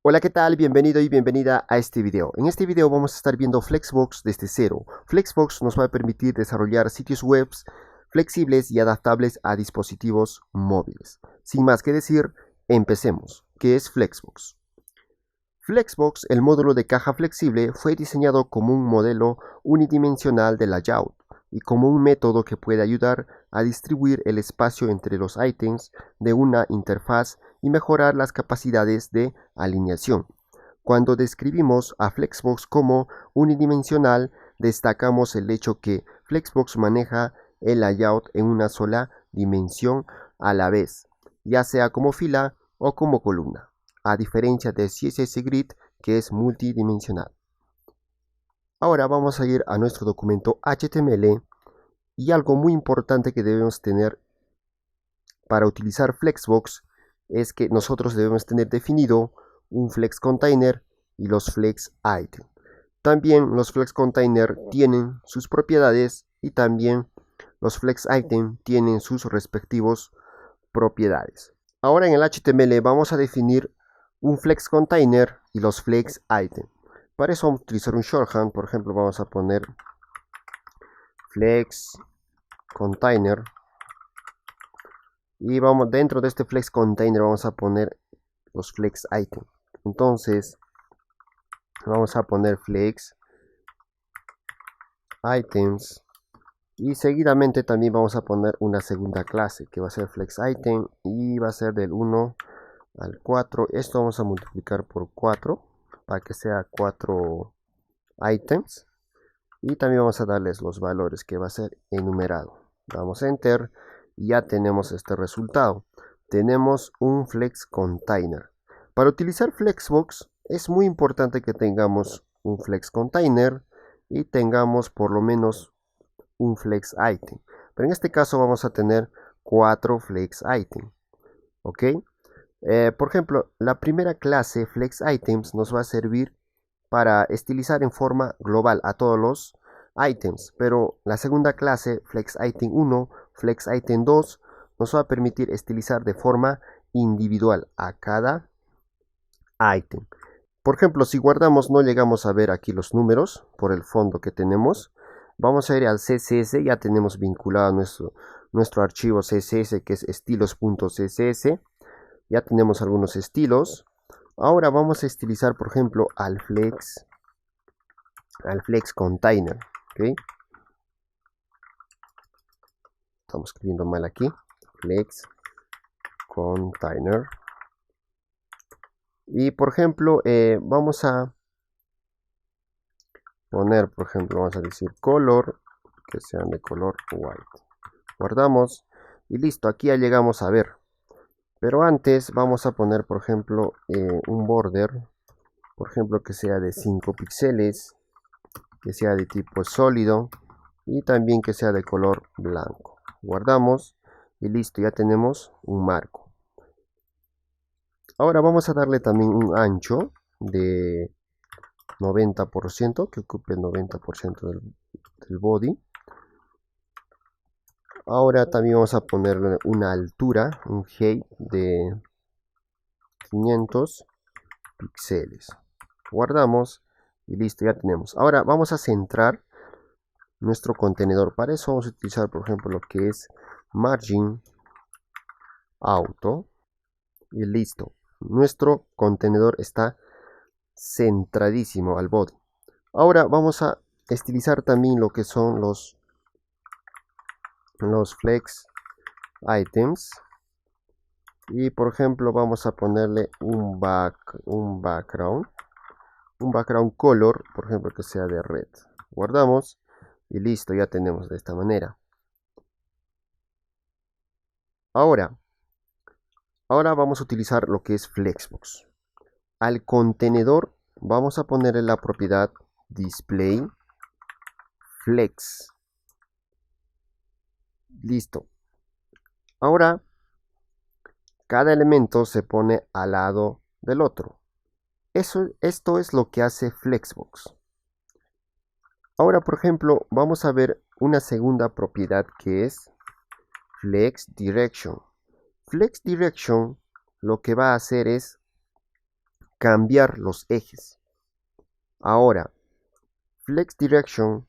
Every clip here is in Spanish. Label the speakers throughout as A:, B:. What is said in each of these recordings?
A: Hola, ¿qué tal? Bienvenido y bienvenida a este video. En este video vamos a estar viendo Flexbox desde cero. Flexbox nos va a permitir desarrollar sitios web flexibles y adaptables a dispositivos móviles. Sin más que decir, empecemos. ¿Qué es Flexbox? Flexbox, el módulo de caja flexible, fue diseñado como un modelo unidimensional de layout y como un método que puede ayudar a distribuir el espacio entre los ítems de una interfaz y mejorar las capacidades de alineación. Cuando describimos a Flexbox como unidimensional, destacamos el hecho que Flexbox maneja el layout en una sola dimensión a la vez, ya sea como fila o como columna, a diferencia de CSS Grid, que es multidimensional. Ahora vamos a ir a nuestro documento HTML y algo muy importante que debemos tener para utilizar Flexbox es que nosotros debemos tener definido un Flex Container y los Flex Item. También los Flex Container tienen sus propiedades y también los Flex Item tienen sus respectivos propiedades. Ahora en el HTML vamos a definir un Flex Container y los Flex Item. Para eso vamos a utilizar un shorthand. Por ejemplo, vamos a poner Flex Container y vamos dentro de este Flex Container vamos a poner los Flex Item. Entonces vamos a poner Flex Items y seguidamente también vamos a poner una segunda clase que va a ser Flex Item y va a ser del 1 al 4. Esto vamos a multiplicar por 4 para que sea 4 items y también vamos a darles los valores que va a ser enumerado. Damos enter y ya tenemos este resultado. Tenemos un Flex Container. Para utilizar Flexbox es muy importante que tengamos un Flex Container y tengamos por lo menos un Flex Item. Pero en este caso vamos a tener 4 Flex Item. ¿Ok? Por ejemplo, la primera clase Flex Items nos va a servir para estilizar en forma global a todos los items, pero la segunda clase Flex Item 1, Flex Item 2 nos va a permitir estilizar de forma individual a cada item. Por ejemplo, si guardamos no llegamos a ver aquí los números por el fondo que tenemos. Vamos a ir al CSS, ya tenemos vinculado nuestro archivo CSS que es estilos.css. Ya tenemos algunos estilos. Ahora vamos a estilizar, por ejemplo, al Flex Container. ¿Okay? Estamos escribiendo mal aquí. Flex Container. Y por ejemplo, vamos a poner, por ejemplo, vamos a decir color, que sean de color white. Guardamos y listo, aquí ya llegamos a ver. Pero antes vamos a poner, por ejemplo, un border, por ejemplo, que sea de 5 píxeles, que sea de tipo sólido y también que sea de color blanco. Guardamos y listo, ya tenemos un marco. Ahora vamos a darle también un ancho de 90%, que ocupe el 90% del body. Ahora también vamos a ponerle una altura, un height de 500 píxeles. Guardamos y listo, ya tenemos. Ahora vamos a centrar nuestro contenedor. Para eso vamos a utilizar, por ejemplo, lo que es margin auto y listo. Nuestro contenedor está centradísimo al body. Ahora vamos a estilizar también lo que son los flex items y por ejemplo vamos a ponerle un background color, por ejemplo, que sea de red. Guardamos y listo, ya tenemos de esta manera. Ahora vamos a utilizar lo que es Flexbox. Al contenedor vamos a ponerle la propiedad display flex. Listo. Ahora cada elemento se pone al lado del otro. Esto es lo que hace Flexbox. Ahora, por ejemplo, vamos a ver una segunda propiedad que es Flex Direction. Flex Direction lo que va a hacer es cambiar los ejes. Ahora, Flex Direction,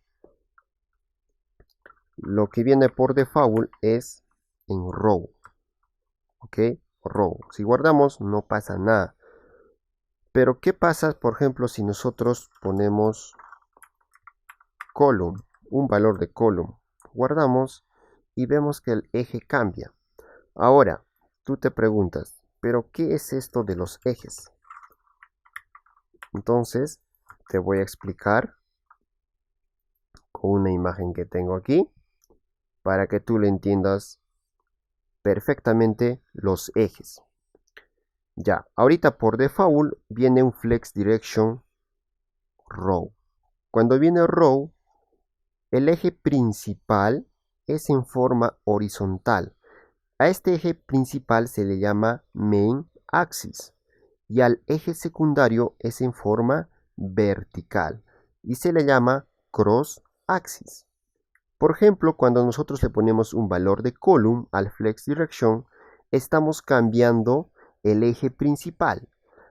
A: lo que viene por default es en row. ¿Ok? Row. Si guardamos, no pasa nada. Pero, ¿qué pasa, por ejemplo, si nosotros ponemos column, un valor de column? Guardamos y vemos que el eje cambia. Ahora, tú te preguntas, ¿pero qué es esto de los ejes? Entonces, te voy a explicar con una imagen que tengo aquí para que tú lo entiendas perfectamente los ejes. Ya, ahorita por default viene un Flex Direction Row. Cuando viene row, el eje principal es en forma horizontal. A este eje principal se le llama Main Axis y al eje secundario es en forma vertical y se le llama Cross Axis. Por ejemplo, cuando nosotros le ponemos un valor de column al Flex Direction, estamos cambiando el eje principal.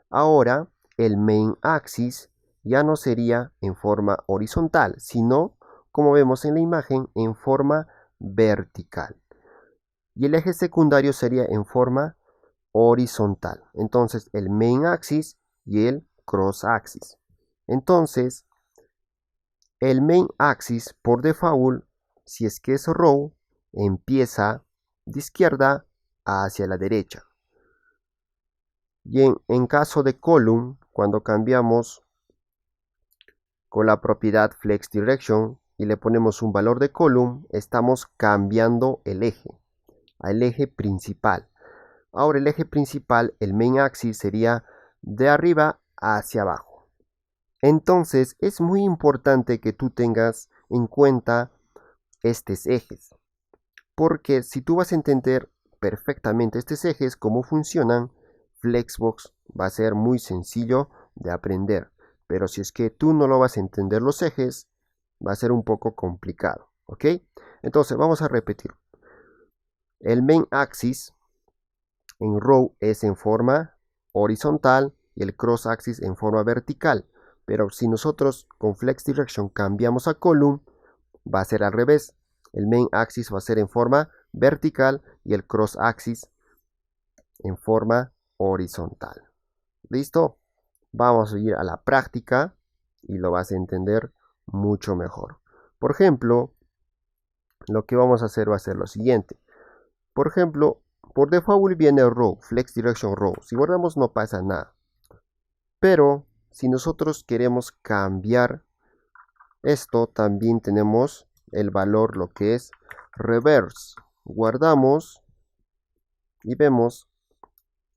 A: Ahora, el Main Axis ya no sería en forma horizontal, sino, como vemos en la imagen, en forma vertical. Y el eje secundario sería en forma horizontal. Entonces, el Main Axis y el Cross Axis. Entonces, el Main Axis por default, si es que es row, empieza de izquierda hacia la derecha. Y en caso de column, cuando cambiamos con la propiedad Flex Direction y le ponemos un valor de column, estamos cambiando el eje al eje principal. Ahora el eje principal, el Main Axis, sería de arriba hacia abajo. Entonces es muy importante que tú tengas en cuenta estos ejes, porque si tú vas a entender perfectamente estos ejes, cómo funcionan, Flexbox va a ser muy sencillo de aprender. Pero si es que tú no lo vas a entender los ejes, va a ser un poco complicado. ¿Ok? Entonces vamos a repetir. El Main Axis en row es en forma horizontal y el Cross Axis en forma vertical. Pero si nosotros con Flex Direction cambiamos a column, va a ser al revés. El Main Axis va a ser en forma vertical y el Cross Axis en forma horizontal. ¿Listo? Vamos a ir a la práctica y lo vas a entender mucho mejor. Por ejemplo, lo que vamos a hacer va a ser lo siguiente. Por ejemplo, por default viene row, Flex Direction Row. Si guardamos no pasa nada. Pero si nosotros queremos cambiar esto, también tenemos el valor, lo que es reverse. Guardamos y vemos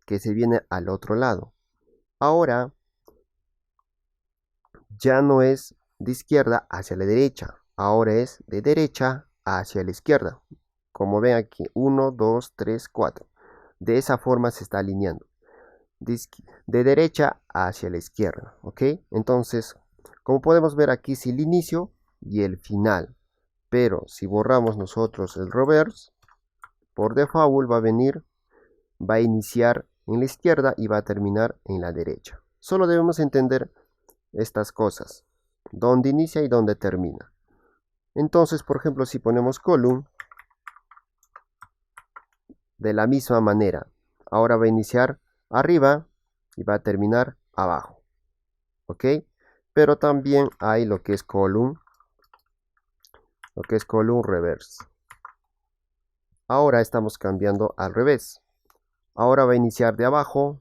A: que se viene al otro lado. Ahora ya no es de izquierda hacia la derecha, ahora es de derecha hacia la izquierda. Como ven aquí, 1, 2, 3, 4. De esa forma se está alineando. De derecha hacia la izquierda, ¿ok? Entonces, como podemos ver aquí, es el inicio y el final. Pero si borramos nosotros el reverse, por default va a iniciar en la izquierda y va a terminar en la derecha. Solo debemos entender estas cosas, dónde inicia y dónde termina. Entonces, por ejemplo, si ponemos column, de la misma manera, ahora va a iniciar arriba y va a terminar abajo, ¿ok? Pero también hay lo que es column reverse. Ahora estamos cambiando al revés. Ahora va a iniciar de abajo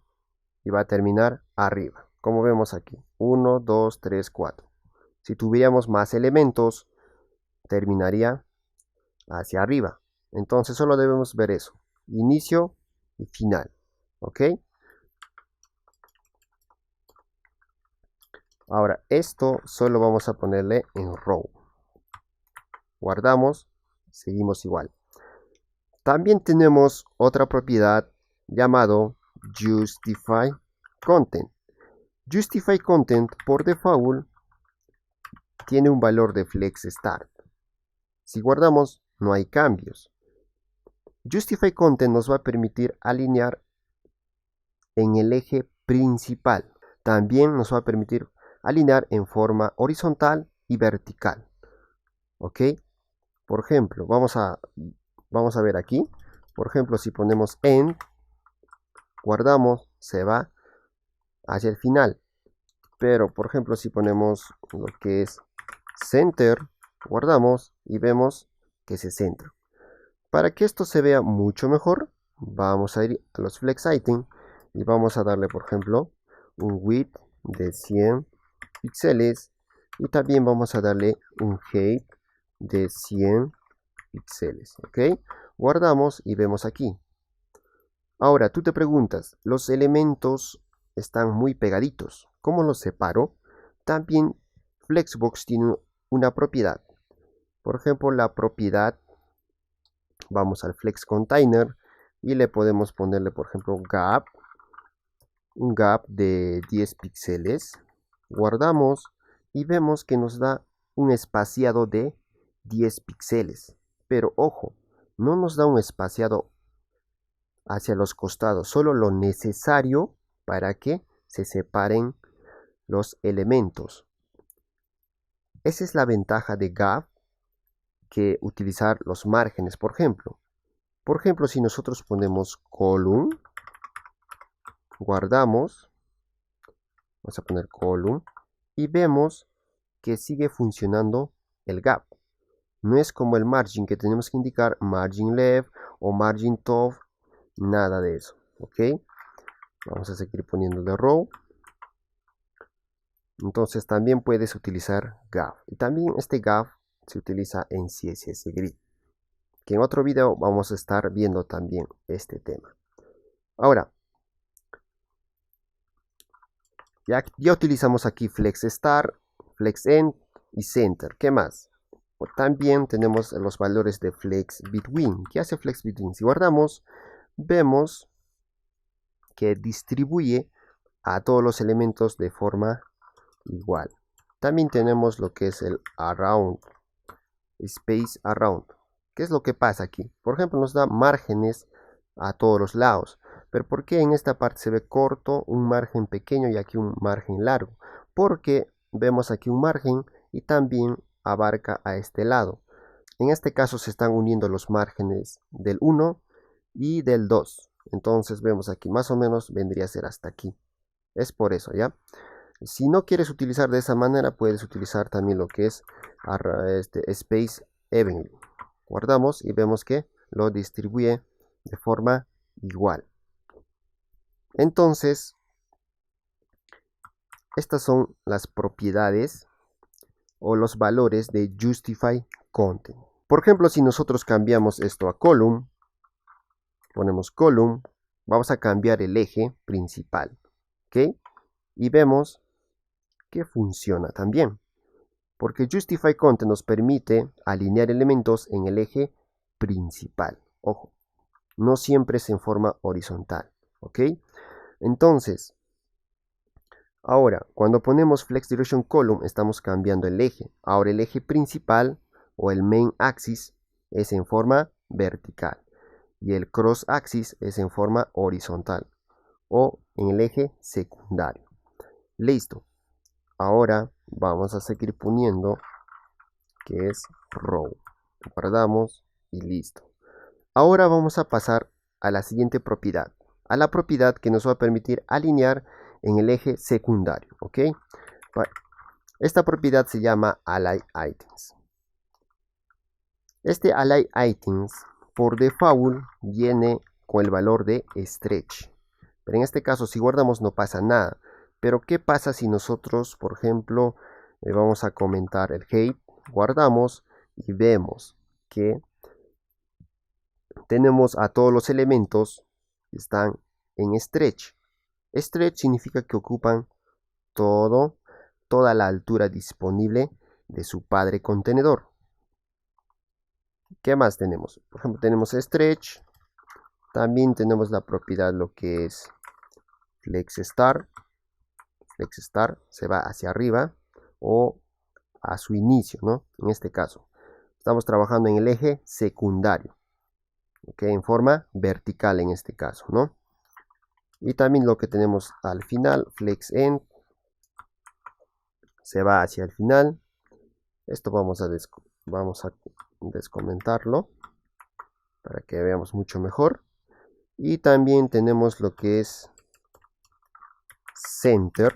A: y va a terminar arriba, como vemos aquí, 1, 2, 3, 4. Si tuviéramos más elementos, terminaría hacia arriba. Entonces solo debemos ver eso, inicio y final, ¿ok? Ahora esto solo vamos a ponerle en row. Guardamos, seguimos igual. También tenemos otra propiedad llamado Justify Content. Justify Content por default tiene un valor de Flex Start. Si guardamos, no hay cambios. Justify Content nos va a permitir alinear en el eje principal. También nos va a permitir alinear en forma horizontal y vertical. ¿Ok? Por ejemplo, vamos a ver aquí. Por ejemplo, si ponemos end, guardamos, se va hacia el final. Pero, por ejemplo, si ponemos lo que es center, guardamos y vemos que se centra. Para que esto se vea mucho mejor, vamos a ir a los flex item y vamos a darle, por ejemplo, un width de 100 píxeles y también vamos a darle un height de 100 píxeles. ¿Ok? Guardamos y vemos aquí. Ahora, tú te preguntas, los elementos están muy pegaditos. ¿Cómo los separo? También Flexbox tiene una propiedad. Por ejemplo, la propiedad, vamos al Flex Container y le podemos ponerle, por ejemplo, gap, un gap de 10 píxeles. Guardamos y vemos que nos da un espaciado de 10 píxeles. Pero ojo, no nos da un espaciado hacia los costados, solo lo necesario para que se separen los elementos. Esa es la ventaja de gap que utilizar los márgenes. Por ejemplo, si nosotros ponemos column, guardamos, vamos a poner column y vemos que sigue funcionando el gap. No es como el margin que tenemos que indicar margin left o margin top, nada de eso. Ok, vamos a seguir poniendo de row. Entonces también puedes utilizar gap y también este gap se utiliza en CSS Grid, que en otro video vamos a estar viendo también este tema. Ahora, ya utilizamos aquí Flex Start, Flex End y Center. ¿Qué más? También tenemos los valores de Flex Between. ¿Qué hace Flex Between? Si guardamos, vemos que distribuye a todos los elementos de forma igual. También tenemos lo que es el Around, Space Around. ¿Qué es lo que pasa aquí? Por ejemplo, nos da márgenes a todos los lados. Pero ¿por qué en esta parte se ve corto, un margen pequeño y aquí un margen largo? Porque vemos aquí un margen y también abarca a este lado. En este caso se están uniendo los márgenes del 1 y del 2. Entonces vemos aquí más o menos vendría a ser hasta aquí. Es por eso, ¿ya? Si no quieres utilizar de esa manera, puedes utilizar también lo que es Space Evenly. Guardamos y vemos que lo distribuye de forma igual. Entonces, estas son las propiedades o los valores de Justify Content. Por ejemplo, si nosotros cambiamos esto a column, ponemos column, vamos a cambiar el eje principal, ¿ok? Y vemos que funciona también, porque Justify Content nos permite alinear elementos en el eje principal. Ojo, no siempre es en forma horizontal, ¿ok? Entonces, ahora, cuando ponemos Flex Direction Column, estamos cambiando el eje. Ahora el eje principal o el Main Axis es en forma vertical y el Cross Axis es en forma horizontal o en el eje secundario. Listo. Ahora vamos a seguir poniendo que es Row. Guardamos y listo. Ahora vamos a pasar a la siguiente propiedad. A la propiedad que nos va a permitir alinear en el eje secundario, ¿ok? Esta propiedad se llama Align Items. Este Align Items por default viene con el valor de stretch. Pero en este caso si guardamos no pasa nada. Pero ¿qué pasa si nosotros, por ejemplo, vamos a comentar el height, guardamos y vemos que tenemos a todos los elementos que están en stretch. Stretch significa que ocupan toda la altura disponible de su padre contenedor. ¿Qué más tenemos? Por ejemplo, tenemos stretch. También tenemos la propiedad lo que es flex start. Flex start se va hacia arriba o a su inicio, ¿no? En este caso, estamos trabajando en el eje secundario, ¿ok? En forma vertical en este caso, ¿no? Y también lo que tenemos al final, flex end, se va hacia el final. Esto vamos a descomentarlo para que veamos mucho mejor. Y también tenemos lo que es center.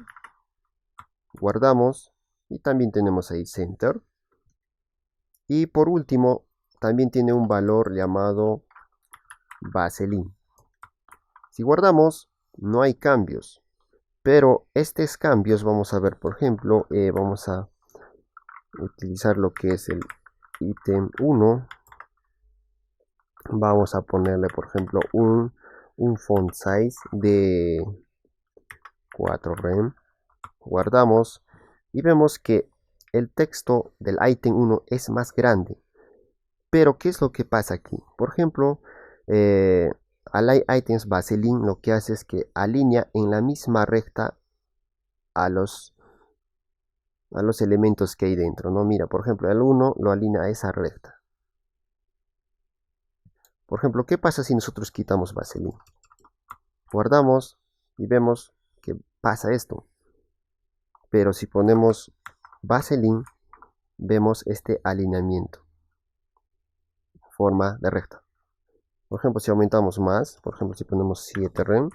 A: Guardamos y también tenemos ahí center. Y por último, también tiene un valor llamado Vaseline. Si guardamos, no hay cambios. Pero estos cambios vamos a ver, por ejemplo, vamos a utilizar lo que es el ítem 1. Vamos a ponerle, por ejemplo, un font size de 4 rem. Guardamos y vemos que el texto del ítem 1 es más grande. Pero, ¿qué es lo que pasa aquí? Por ejemplo, Align Items Vaseline lo que hace es que alinea en la misma recta a los elementos que hay dentro, ¿no? Mira, por ejemplo, el 1 lo alinea a esa recta. Por ejemplo, ¿qué pasa si nosotros quitamos Vaseline? Guardamos y vemos que pasa esto. Pero si ponemos Vaseline, vemos este alineamiento. Forma de recta. Por ejemplo, si aumentamos más, por ejemplo, si ponemos 7 rem,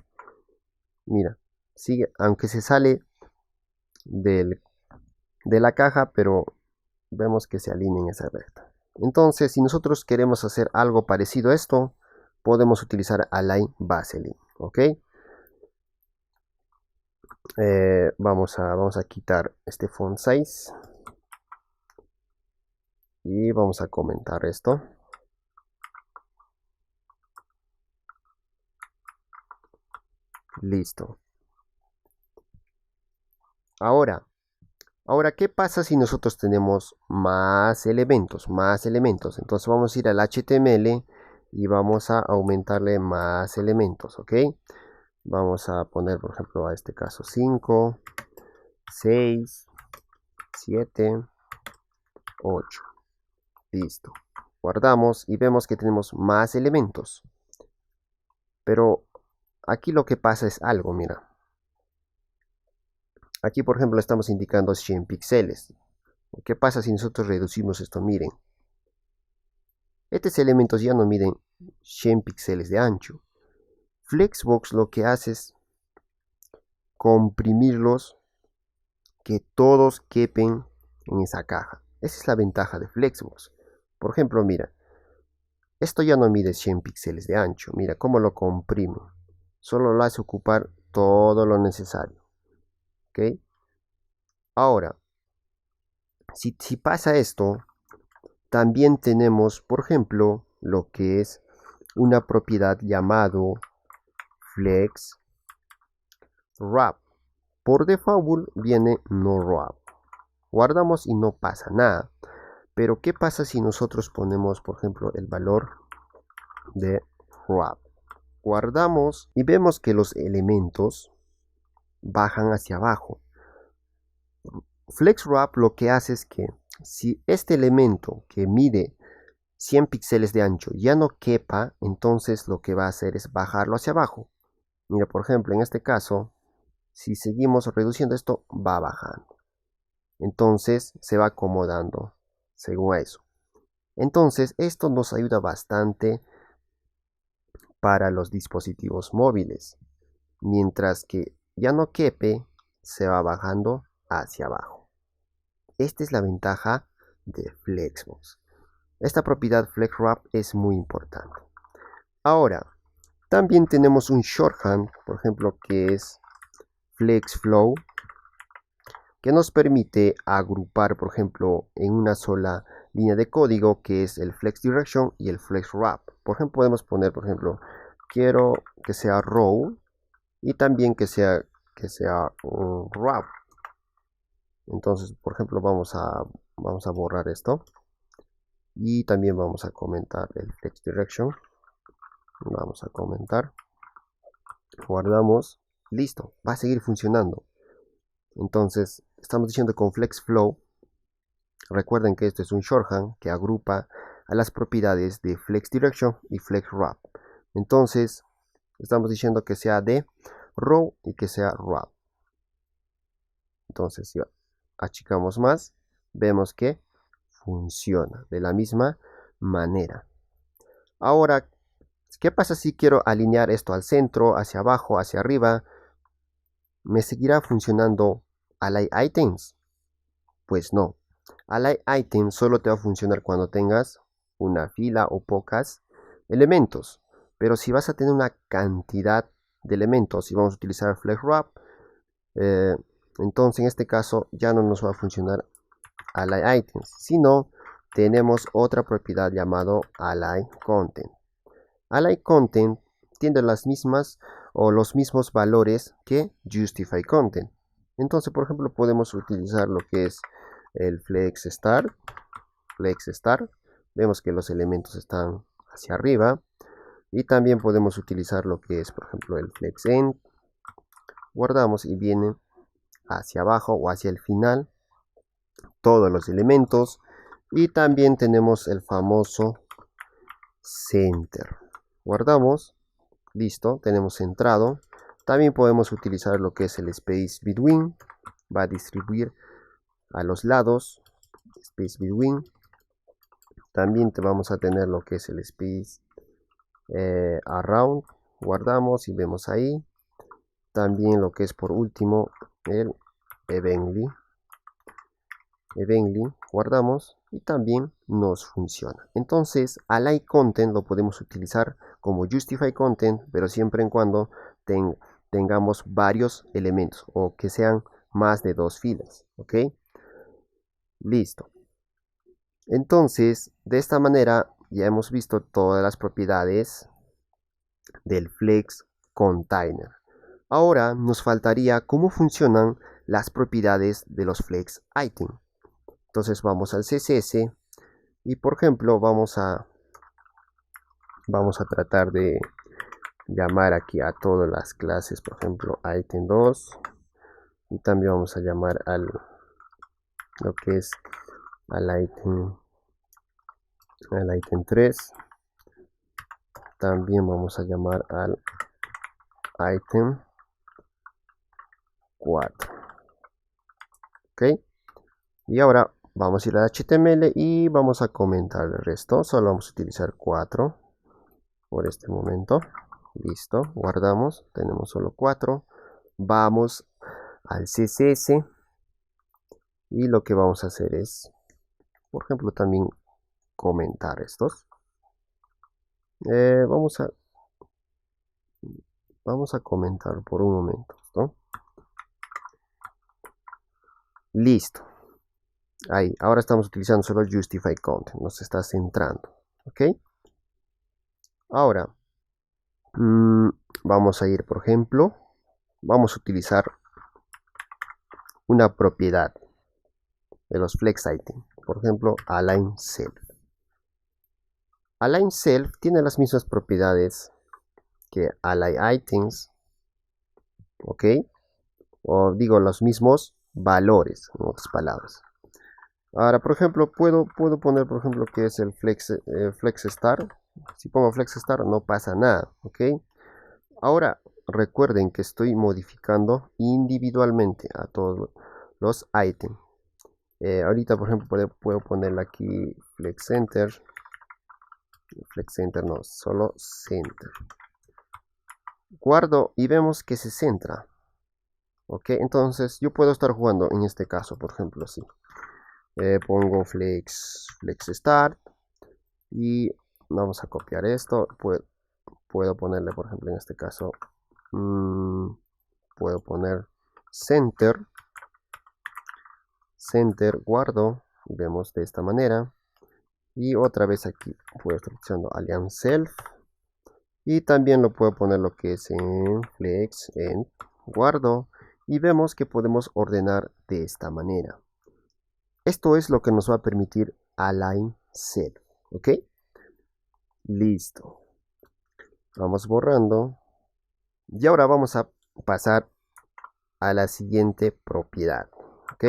A: mira, sigue, aunque se sale de la caja, pero vemos que se alinea en esa recta. Entonces, si nosotros queremos hacer algo parecido a esto, podemos utilizar Align Vaseline, ¿ok? Vamos a quitar este font size y vamos a comentar esto. Listo. Ahora, ¿qué pasa si nosotros tenemos más elementos? Entonces vamos a ir al HTML y vamos a aumentarle más elementos, ¿ok? Vamos a poner, por ejemplo, a este caso 5, 6, 7, 8. Listo. Guardamos y vemos que tenemos más elementos. Pero aquí lo que pasa es algo, mira. Aquí, por ejemplo, estamos indicando 100 píxeles. ¿Qué pasa si nosotros reducimos esto? Miren. Estos elementos ya no miden 100 píxeles de ancho. Flexbox lo que hace es comprimirlos, que todos quepen en esa caja. Esa es la ventaja de Flexbox. Por ejemplo, mira. Esto ya no mide 100 píxeles de ancho. Mira cómo lo comprimo. Solo lo hace ocupar todo lo necesario. ¿Ok? Ahora, si pasa esto, también tenemos, por ejemplo, lo que es una propiedad llamado Flex Wrap. Por default viene no wrap. Guardamos y no pasa nada. Pero ¿qué pasa si nosotros ponemos, por ejemplo, el valor de wrap? Guardamos y vemos que los elementos bajan hacia abajo. FlexWrap lo que hace es que si este elemento que mide 100 píxeles de ancho ya no quepa, entonces lo que va a hacer es bajarlo hacia abajo. Mira, por ejemplo, en este caso, si seguimos reduciendo esto, va bajando. Entonces se va acomodando según eso. Entonces esto nos ayuda bastante para los dispositivos móviles. Mientras que ya no quepe, se va bajando hacia abajo. Esta es la ventaja de Flexbox. Esta propiedad FlexWrap es muy importante. Ahora, también tenemos un shorthand, por ejemplo, que es FlexFlow, que nos permite agrupar, por ejemplo, en una sola línea de código, que es el FlexDirection y el FlexWrap. Por ejemplo, podemos poner, por ejemplo, quiero que sea row y también que sea wrap. Entonces, por ejemplo, vamos a borrar esto y también vamos a comentar el flex direction. Vamos a comentar, guardamos, listo, va a seguir funcionando. Entonces, estamos diciendo con FlexFlow, recuerden que esto es un shorthand que agrupa a las propiedades de flex direction y flex wrap. Entonces, estamos diciendo que sea de row y que sea wrap. Entonces, achicamos más, vemos que funciona de la misma manera. Ahora, ¿qué pasa si quiero alinear esto al centro, hacia abajo, hacia arriba? ¿Me seguirá funcionando Align Items? Pues no. Align Items solo te va a funcionar cuando tengas una fila o pocas elementos. Pero si vas a tener una cantidad de elementos y vamos a utilizar Flex Wrap, entonces en este caso ya no nos va a funcionar Align Items, sino tenemos otra propiedad llamado Align Content. Align Content tiene las mismas o los mismos valores que Justify Content. Entonces, por ejemplo, podemos utilizar lo que es el Flex Start. Vemos que los elementos están hacia arriba. Y también podemos utilizar lo que es, por ejemplo, el Flex End. Guardamos y viene hacia abajo o hacia el final todos los elementos. Y también tenemos el famoso Center. Guardamos. Listo, tenemos centrado. También podemos utilizar lo que es el Space Between. Va a distribuir a los lados. Space Between. También vamos a tener lo que es el Space Around. Guardamos y vemos ahí. También lo que es por último el Evenly. Guardamos y también nos funciona. Entonces, Align Content lo podemos utilizar como Justify Content, pero siempre en cuando tengamos varios elementos o que sean más de dos filas. ¿Ok? Listo. Entonces, de esta manera ya hemos visto todas las propiedades del Flex Container. Ahora nos faltaría cómo funcionan las propiedades de los Flex Items. Entonces vamos al CSS y por ejemplo vamos a tratar de llamar aquí a todas las clases, por ejemplo item 2, y también vamos a llamar al lo que es al item 3. También vamos a llamar al item 4. Ok, y ahora vamos a ir a HTML y vamos a comentar el resto. Solo vamos a utilizar 4 por este momento. Listo, guardamos, tenemos solo 4. Vamos al CSS y lo que vamos a hacer es, por ejemplo, también comentar estos. Vamos a comentar por un momento, ¿no? Listo. Ahí, ahora estamos utilizando solo Justify Content, nos está centrando, ¿ok? Ahora, vamos a ir, por ejemplo, vamos a utilizar una propiedad de los Flex Items, por ejemplo, Align Self. Align Self tiene las mismas propiedades que Align Items, ¿ok? O digo, los mismos valores, en otras palabras. Ahora, por ejemplo, puedo poner, por ejemplo, que es el Flex Start. Si pongo Flex Start no pasa nada, ¿ok? Ahora, recuerden que estoy modificando individualmente a todos los ítems. Ahorita, por ejemplo, puedo ponerle aquí Flex Center. Flex Center no, solo Center. Guardo y vemos que se centra. ¿Ok? Entonces, yo puedo estar jugando en este caso, por ejemplo, así. Pongo Flex Start y vamos a copiar esto. Puedo ponerle, por ejemplo, en este caso, puedo poner Center, guardo, y vemos de esta manera. Y otra vez aquí puedo estar utilizando Align Self. Y también lo puedo poner lo que es en Flex, en guardo. Y vemos que podemos ordenar de esta manera. Esto es lo que nos va a permitir Align Self. ¿Ok? Listo. Vamos borrando. Y ahora vamos a pasar a la siguiente propiedad. ¿Ok?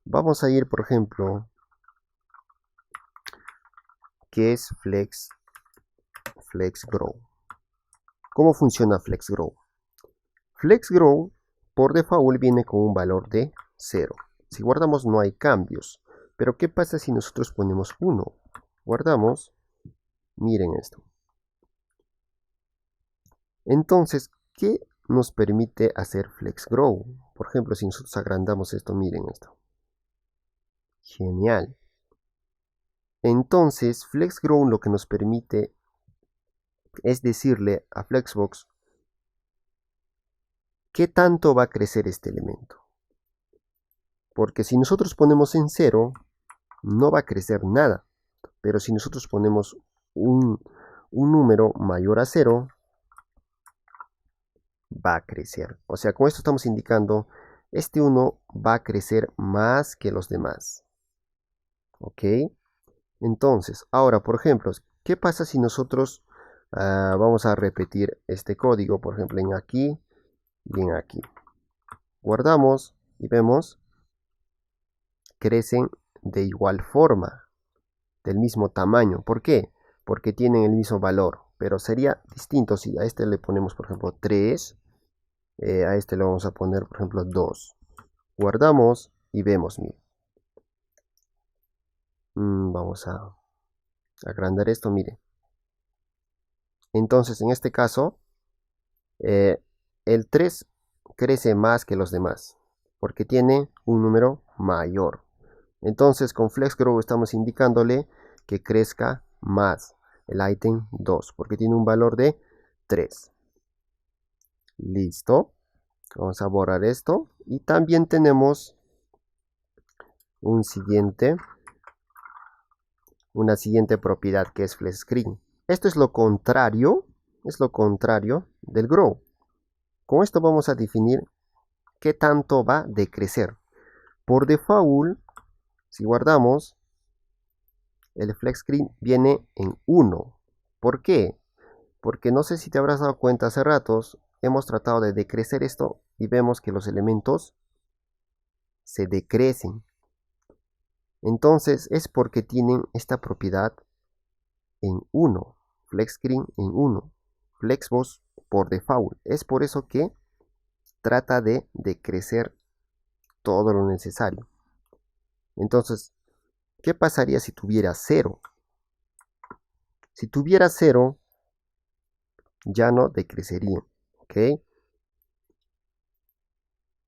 A: Vamos a ir, por ejemplo, que es Flex Grow. ¿Cómo funciona Flex Grow? Flex Grow por default viene con un valor de 0. Si guardamos no hay cambios. Pero ¿qué pasa si nosotros ponemos 1? Guardamos. Miren esto. Entonces, ¿qué nos permite hacer FlexGrow? Por ejemplo, si nosotros agrandamos esto, miren esto. Genial. Entonces, FlexGrow lo que nos permite es decirle a Flexbox qué tanto va a crecer este elemento. Porque si nosotros ponemos en 0, no va a crecer nada. Pero si nosotros ponemos un número mayor a 0, va a crecer. O sea, con esto estamos indicando, este 1 va a crecer más que los demás. ¿Ok? Entonces, ahora, por ejemplo, ¿qué pasa si nosotros vamos a repetir este código, por ejemplo, en aquí y en aquí? Guardamos y vemos, crecen de igual forma, del mismo tamaño. ¿Por qué? Porque tienen el mismo valor, pero sería distinto si a este le ponemos, por ejemplo, 3, a este le vamos a poner, por ejemplo, 2. Guardamos y vemos, miren. Vamos a agrandar esto, mire. Entonces, en este caso, el 3 crece más que los demás, porque tiene un número mayor. Entonces, con FlexGrow estamos indicándole que crezca más el ítem 2, porque tiene un valor de 3. Listo. Vamos a borrar esto. Y también tenemos una siguiente propiedad que es FlexScreen. Esto es lo contrario del Grow. Con esto vamos a definir qué tanto va a decrecer. Por default, si guardamos, el FlexScreen viene en 1. ¿Por qué? Porque no sé si te habrás dado cuenta hace ratos, hemos tratado de decrecer esto y vemos que los elementos se decrecen. Entonces es porque tienen esta propiedad en 1. FlexScreen en 1. Flexbox por default. Es por eso que trata de decrecer todo lo necesario. Entonces, ¿qué pasaría si tuviera 0? Si tuviera 0, ya no decrecería. ¿Ok?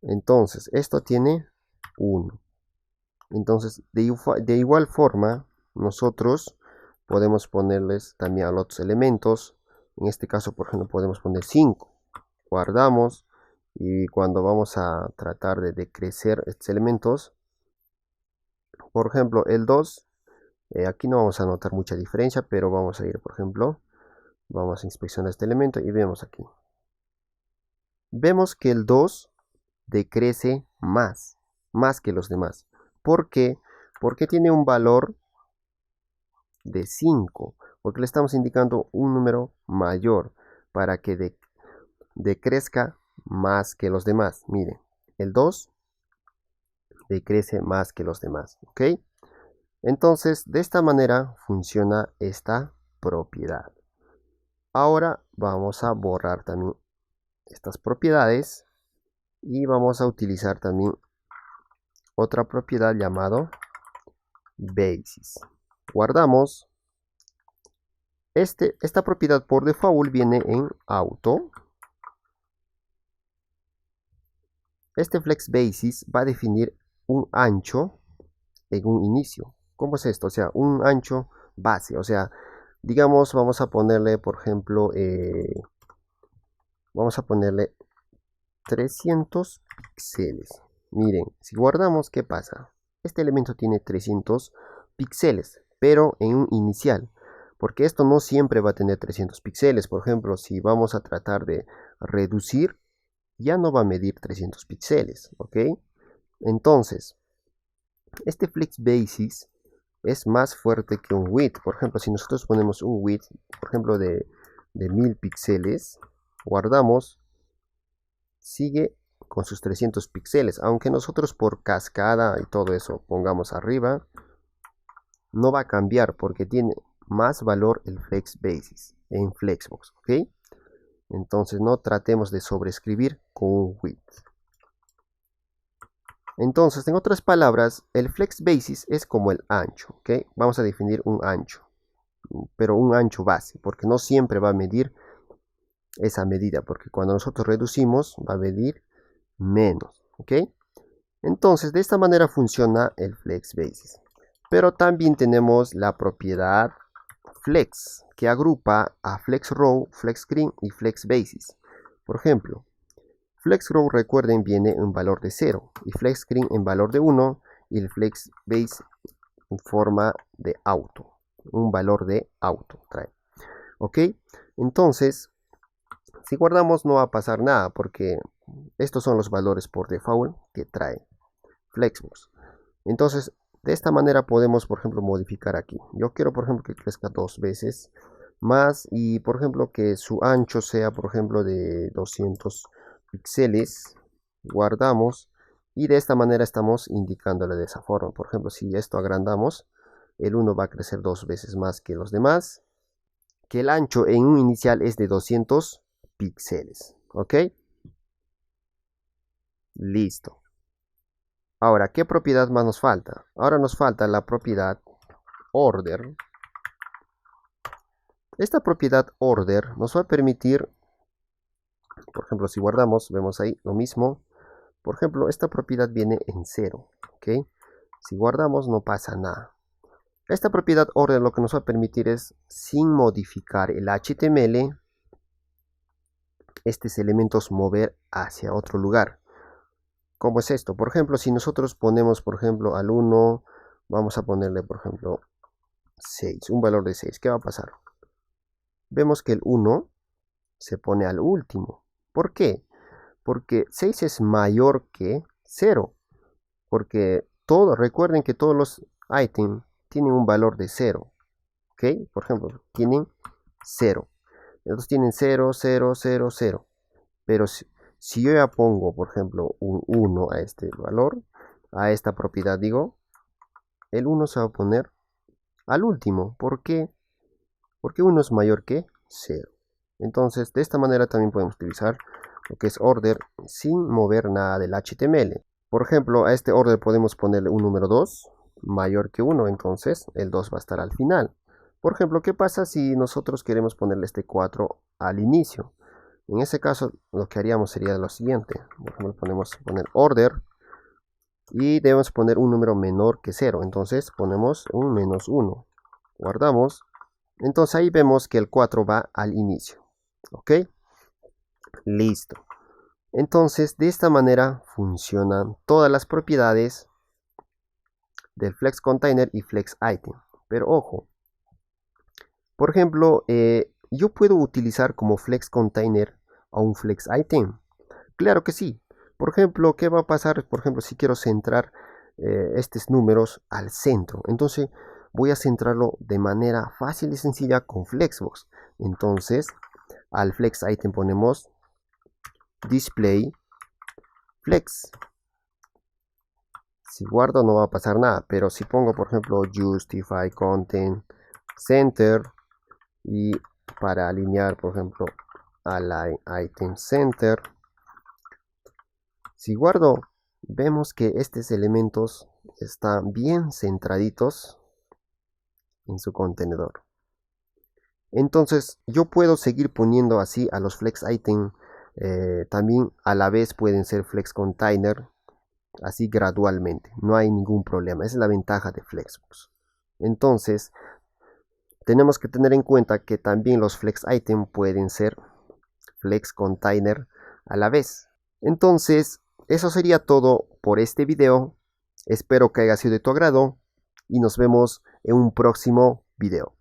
A: Entonces, esto tiene 1. Entonces, de igual forma, nosotros podemos ponerles también a los otros elementos. En este caso, por ejemplo, podemos poner 5. Guardamos y cuando vamos a tratar de decrecer estos elementos, por ejemplo, el 2, aquí no vamos a notar mucha diferencia, pero vamos a ir, por ejemplo, vamos a inspeccionar este elemento y vemos aquí. Vemos que el 2 decrece más que los demás. ¿Por qué? Porque tiene un valor de 5, porque le estamos indicando un número mayor para que decrezca más que los demás. Miren, el 2 decrece más que los demás, ¿ok? Entonces, de esta manera funciona esta propiedad. Ahora vamos a borrar también estas propiedades y vamos a utilizar también otra propiedad llamado basis. Guardamos. Esta propiedad por default viene en auto. Este FlexBasis va a definir un ancho en un inicio. ¿Cómo es esto? O sea, un ancho base. O sea, digamos, vamos a ponerle, por ejemplo, vamos a ponerle 300 píxeles. Miren, si guardamos, ¿qué pasa? Este elemento tiene 300 píxeles, pero en un inicial. Porque esto no siempre va a tener 300 píxeles. Por ejemplo, si vamos a tratar de reducir, ya no va a medir 300 píxeles, ¿ok? Entonces, este FlexBasis es más fuerte que un width. Por ejemplo, si nosotros ponemos un width, por ejemplo, de 1000 píxeles, guardamos, sigue con sus 300 píxeles. Aunque nosotros por cascada y todo eso pongamos arriba, no va a cambiar porque tiene más valor el FlexBasis en Flexbox, ¿ok? Entonces no tratemos de sobreescribir con un width. Entonces, en otras palabras, el flex basis es como el ancho, ¿ok? Vamos a definir un ancho, pero un ancho base, porque no siempre va a medir esa medida, porque cuando nosotros reducimos va a medir menos, ¿ok? Entonces, de esta manera funciona el flex basis. Pero también tenemos la propiedad flex, que agrupa a flex row, flex screen y flex basis. Por ejemplo, flex row, recuerden, viene en valor de 0 y flex screen en valor de 1 y el flex base en forma de auto, un valor de auto trae. Ok, entonces si guardamos no va a pasar nada porque estos son los valores por default que trae Flexbox. Entonces de esta manera podemos, por ejemplo, modificar aquí. Yo quiero, por ejemplo, que crezca 2 veces más y, por ejemplo, que su ancho sea, por ejemplo, de 200 píxeles. Guardamos y de esta manera estamos indicándole de esa forma. Por ejemplo, si esto agrandamos, el 1 va a crecer 2 veces más que los demás. Que el ancho en un inicial es de 200 píxeles. ¿Ok? Listo. Ahora, ¿qué propiedad más nos falta? Ahora nos falta la propiedad order. Esta propiedad order nos va a permitir, por ejemplo, si guardamos, vemos ahí lo mismo. Por ejemplo, esta propiedad viene en 0. ¿Ok? Si guardamos no pasa nada. Esta propiedad order lo que nos va a permitir es, sin modificar el HTML, estos elementos mover hacia otro lugar. ¿Cómo es esto? Por ejemplo, si nosotros ponemos, por ejemplo, al 1, vamos a ponerle, por ejemplo, 6, un valor de 6. ¿Qué va a pasar? Vemos que el 1 se pone al último. ¿Por qué? Porque 6 es mayor que 0. Porque recuerden que todos los ítems tienen un valor de 0. ¿Ok? Por ejemplo, tienen 0. Entonces tienen 0, 0, 0, 0. Pero si yo ya pongo, por ejemplo, un 1 a este valor, a esta propiedad, digo, el 1 se va a poner al último. ¿Por qué? Porque 1 es mayor que 0. Entonces, de esta manera también podemos utilizar lo que es order sin mover nada del HTML. Por ejemplo, a este order podemos ponerle un número 2 mayor que 1, entonces el 2 va a estar al final. Por ejemplo, ¿qué pasa si nosotros queremos ponerle este 4 al inicio? En ese caso, lo que haríamos sería lo siguiente. Por ejemplo, poner order y debemos poner un número menor que 0. Entonces ponemos un menos 1. Guardamos. Entonces ahí vemos que el 4 va al inicio. ¿Ok? Listo. Entonces de esta manera funcionan todas las propiedades del Flex Container y Flex Item. Pero ojo. Por ejemplo, yo puedo utilizar como Flex Container a un Flex Item. Claro que sí. Por ejemplo, ¿qué va a pasar? Por ejemplo, si quiero centrar estos números al centro. Entonces voy a centrarlo de manera fácil y sencilla con Flexbox. Entonces al Flex Item ponemos Display Flex. Si guardo no va a pasar nada. Pero si pongo, por ejemplo, Justify Content Center. Y para alinear, por ejemplo, Align Item Center. Si guardo, vemos que estos elementos están bien centraditos en su contenedor. Entonces yo puedo seguir poniendo así a los flex item. También a la vez pueden ser flex container, así gradualmente. No hay ningún problema. Esa es la ventaja de Flexbox. Entonces tenemos que tener en cuenta que también los flex item pueden ser flex container a la vez. Entonces eso sería todo por este video. Espero que haya sido de tu agrado y nos vemos en un próximo video.